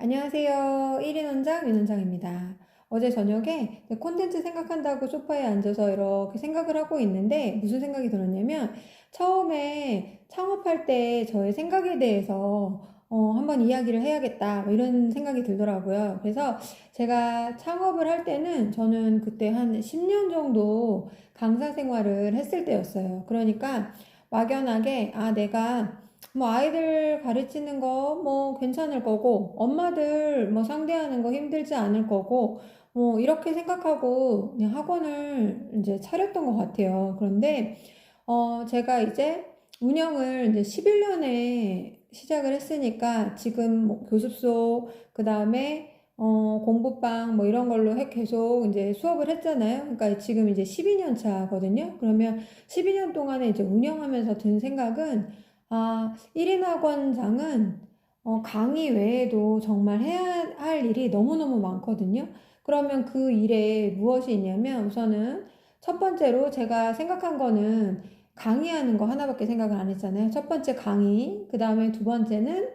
안녕하세요. 1인 원장 윤원장입니다. 어제 저녁에 콘텐츠 생각한다고 소파에 앉아서 이렇게 생각을 하고 있는데 무슨 생각이 들었냐면 처음에 창업할 때 저의 생각에 대해서 한번 이야기를 해야겠다 뭐 이런 생각이 들더라고요. 그래서 제가 창업을 할 때는 저는 그때 한 10년 정도 강사 생활을 했을 때였어요. 그러니까 막연하게 내가 뭐 아이들 가르치는 거 뭐 괜찮을 거고 엄마들 뭐 상대하는 거 힘들지 않을 거고 뭐 이렇게 생각하고 그냥 학원을 이제 차렸던 것 같아요. 그런데 제가 이제 운영을 이제 11년에 시작을 했으니까 지금 뭐 교습소 그다음에 공부방 뭐 이런 걸로 계속 이제 수업을 했잖아요. 그러니까 지금 이제 12년 차거든요. 그러면 12년 동안에 이제 운영하면서 든 생각은 1인 학원장은 강의 외에도 정말 해야 할 일이 너무너무 많거든요. 그러면 그 일에 무엇이 있냐면 우선은 첫 번째로 제가 생각한 거는 강의하는 거 하나밖에 생각을 안 했잖아요. 첫 번째 강의, 그 다음에 두 번째는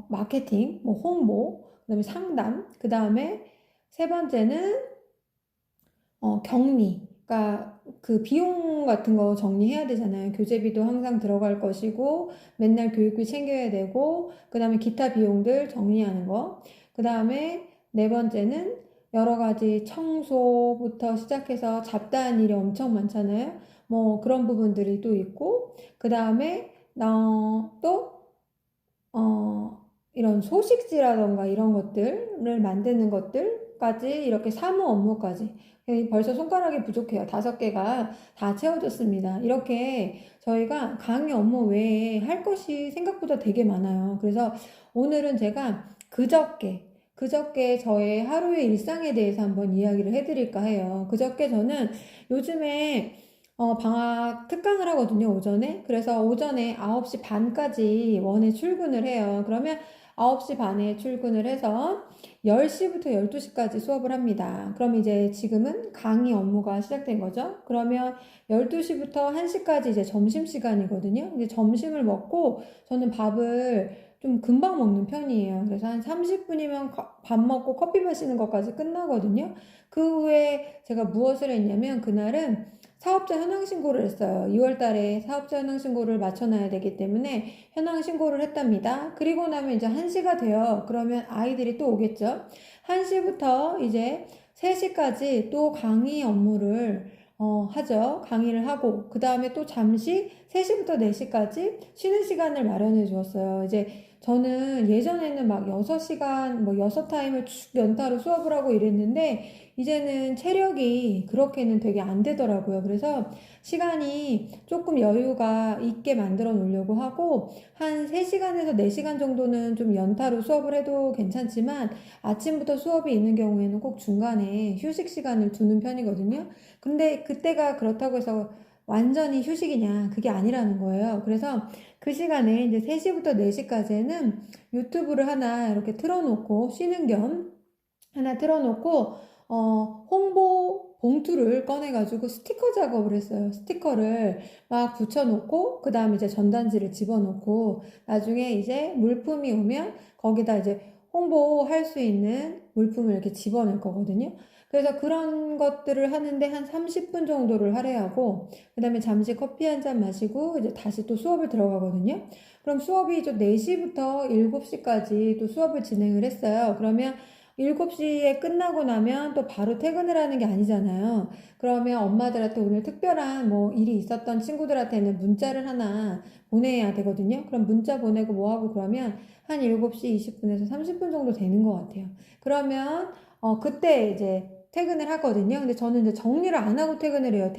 마케팅, 뭐 홍보, 그 다음에 상담, 그 다음에 세 번째는 격리. 그러니까 그 비용 같은 거 정리해야 되잖아요. 교재비도 항상 들어갈 것이고, 맨날 교육비 챙겨야 되고, 그 다음에 기타 비용들 정리하는 거. 그 다음에 네 번째는 여러 가지 청소부터 시작해서 잡다한 일이 엄청 많잖아요. 뭐 그런 부분들이 또 있고, 그 다음에 또 이런 소식지라던가 이런 것들을 만드는 것들까지 이렇게 사무 업무까지 벌써 손가락이 부족해요. 5개가 다 채워졌습니다. 이렇게 저희가 강의 업무 외에 할 것이 생각보다 되게 많아요. 그래서 오늘은 제가 그저께 저의 하루의 일상에 대해서 한번 이야기를 해드릴까 해요. 그저께 저는 요즘에 방학 특강을 하거든요, 오전에. 그래서 오전에 9시 반까지 원에 출근을 해요. 그러면 9시 반에 출근을 해서 10시부터 12시까지 수업을 합니다. 그럼 이제 지금은 강의 업무가 시작된 거죠. 그러면 12시부터 1시까지 이제 점심시간이거든요. 이제 점심을 먹고 저는 밥을 좀 금방 먹는 편이에요. 그래서 한 30분이면 밥 먹고 커피 마시는 것까지 끝나거든요. 그 후에 제가 무엇을 했냐면 그날은 사업자 현황 신고를 했어요. 2월 달에 사업자 현황 신고를 맞춰놔야 되기 때문에 현황 신고를 했답니다. 그리고 나면 이제 1시가 돼요. 그러면 아이들이 또 오겠죠. 1시부터 이제 3시까지 또 강의 업무를 하죠. 강의를 하고 그 다음에 또 잠시 3시부터 4시까지 쉬는 시간을 마련해 주었어요. 이제 저는 예전에는 막 6시간 뭐 6타임을 쭉 연타로 수업을 하고 이랬는데 이제는 체력이 그렇게는 되게 안 되더라고요. 그래서 시간이 조금 여유가 있게 만들어 놓으려고 하고 한 3시간에서 4시간 정도는 좀 연타로 수업을 해도 괜찮지만 아침부터 수업이 있는 경우에는 꼭 중간에 휴식 시간을 두는 편이거든요. 근데 그때가 그렇다고 해서 완전히 휴식이냐 그게 아니라는 거예요. 그래서 그 시간에 이제 3시부터 4시까지는 유튜브를 하나 이렇게 틀어놓고 쉬는 겸 하나 틀어놓고 홍보 봉투를 꺼내가지고 스티커 작업을 했어요. 스티커를 막 붙여놓고 그 다음에 이제 전단지를 집어넣고 나중에 이제 물품이 오면 거기다 이제 홍보할 수 있는 물품을 이렇게 집어넣을 거거든요. 그래서 그런 것들을 하는데 한 30분 정도를 할애하고 그 다음에 잠시 커피 한 잔 마시고 이제 다시 또 수업을 들어가거든요. 그럼 수업이 좀 4시부터 7시까지 또 수업을 진행을 했어요. 그러면 7시에 끝나고 나면 또 바로 퇴근을 하는 게 아니잖아요. 그러면 엄마들한테 오늘 특별한 뭐 일이 있었던 친구들한테는 문자를 하나 보내야 되거든요. 그럼 문자 보내고 뭐 하고 그러면 한 7시 20분에서 30분 정도 되는 것 같아요. 그러면 그때 이제 퇴근을 하거든요. 근데 저는 이제 정리를 안 하고 퇴근을 해요.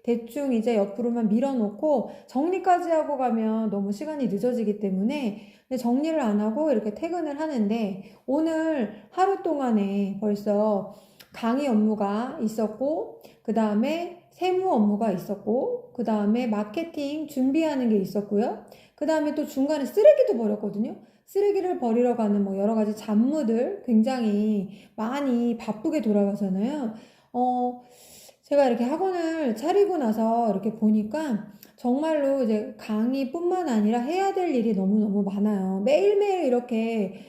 대충 이제 옆으로만 밀어놓고 정리까지 하고 가면 너무 시간이 늦어지기 때문에 근데 정리를 안 하고 이렇게 퇴근을 하는데 오늘 하루 동안에 벌써 강의 업무가 있었고 그 다음에 세무 업무가 있었고 그 다음에 마케팅 준비하는 게 있었고요. 그 다음에 또 중간에 쓰레기도 버렸거든요. 쓰레기를 버리러 가는 뭐 여러 가지 잡무들 굉장히 많이 바쁘게 돌아가잖아요. 어, 제가 이렇게 학원을 차리고 나서 이렇게 보니까 정말로 이제 강의뿐만 아니라 해야 될 일이 너무너무 많아요. 매일매일 이렇게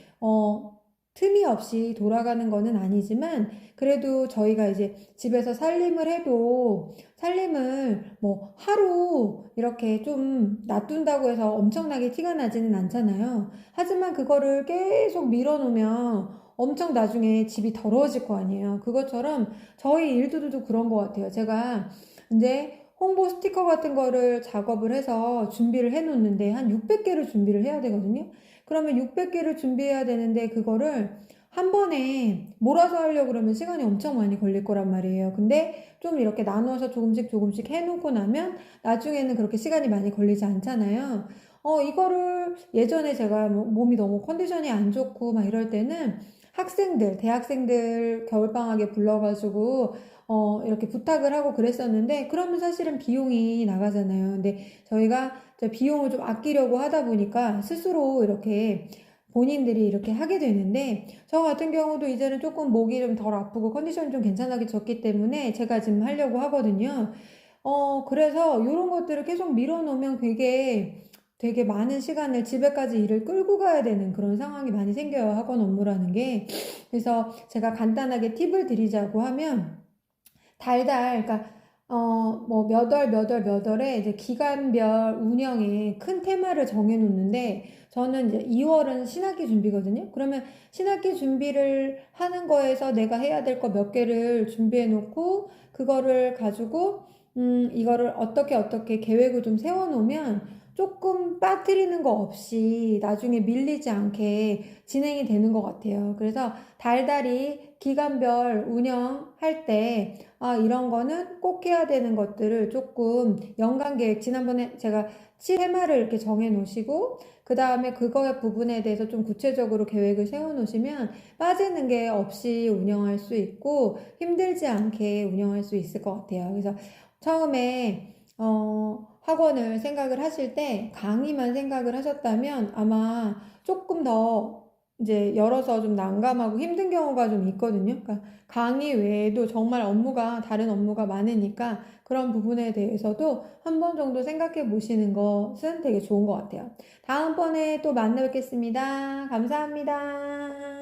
틈이 없이 돌아가는 거는 아니지만 그래도 저희가 이제 집에서 살림을 해도 살림을 뭐 하루 이렇게 좀 놔둔다고 해서 엄청나게 티가 나지는 않잖아요. 하지만 그거를 계속 밀어놓으면 엄청 나중에 집이 더러워질 거 아니에요. 그것처럼 저희 일들도 그런 것 같아요. 제가 이제 홍보 스티커 같은 거를 작업을 해서 준비를 해 놓는데 한 600개를 준비를 해야 되거든요. 그러면 600개를 준비해야 되는데 그거를 한 번에 몰아서 하려고 그러면 시간이 엄청 많이 걸릴 거란 말이에요. 근데 좀 이렇게 나눠서 조금씩 조금씩 해놓고 나면 나중에는 그렇게 시간이 많이 걸리지 않잖아요. 이거를 예전에 제가 뭐 몸이 너무 컨디션이 안 좋고 막 이럴 때는 학생들, 대학생들 겨울방학에 불러가지고 이렇게 부탁을 하고 그랬었는데 그러면 사실은 비용이 나가잖아요. 근데 저희가 비용을 좀 아끼려고 하다 보니까 스스로 이렇게 본인들이 이렇게 하게 되는데 저 같은 경우도 이제는 조금 목이 좀 덜 아프고 컨디션이 좀 괜찮아졌기 때문에 제가 지금 하려고 하거든요. 그래서 이런 것들을 계속 밀어놓으면 되게 많은 시간을 집에까지 일을 끌고 가야 되는 그런 상황이 많이 생겨요. 학원 업무라는 게. 그래서 제가 간단하게 팁을 드리자고 하면 그러니까 뭐 몇 월에 이제 기간별 운영에 큰 테마를 정해 놓는데 저는 이제 2월은 신학기 준비거든요. 그러면 신학기 준비를 하는 거에서 내가 해야 될 거 몇 개를 준비해 놓고 그거를 가지고 이거를 어떻게 계획을 좀 세워 놓으면 조금 빠뜨리는 거 없이 나중에 밀리지 않게 진행이 되는 것 같아요. 그래서 달달이 기간별 운영할 때 이런 거는 꼭 해야 되는 것들을 조금 연간 계획, 지난번에 제가 테마를 이렇게 정해 놓으시고, 그 다음에 그거 부분에 대해서 좀 구체적으로 계획을 세워 놓으시면 빠지는 게 없이 운영할 수 있고, 힘들지 않게 운영할 수 있을 것 같아요. 그래서 처음에, 학원을 생각을 하실 때 강의만 생각을 하셨다면 아마 조금 더 이제 열어서 좀 난감하고 힘든 경우가 좀 있거든요. 그러니까 강의 외에도 정말 다른 업무가 많으니까 그런 부분에 대해서도 한 번 정도 생각해 보시는 것은 되게 좋은 것 같아요. 다음번에 또 만나 뵙겠습니다. 감사합니다.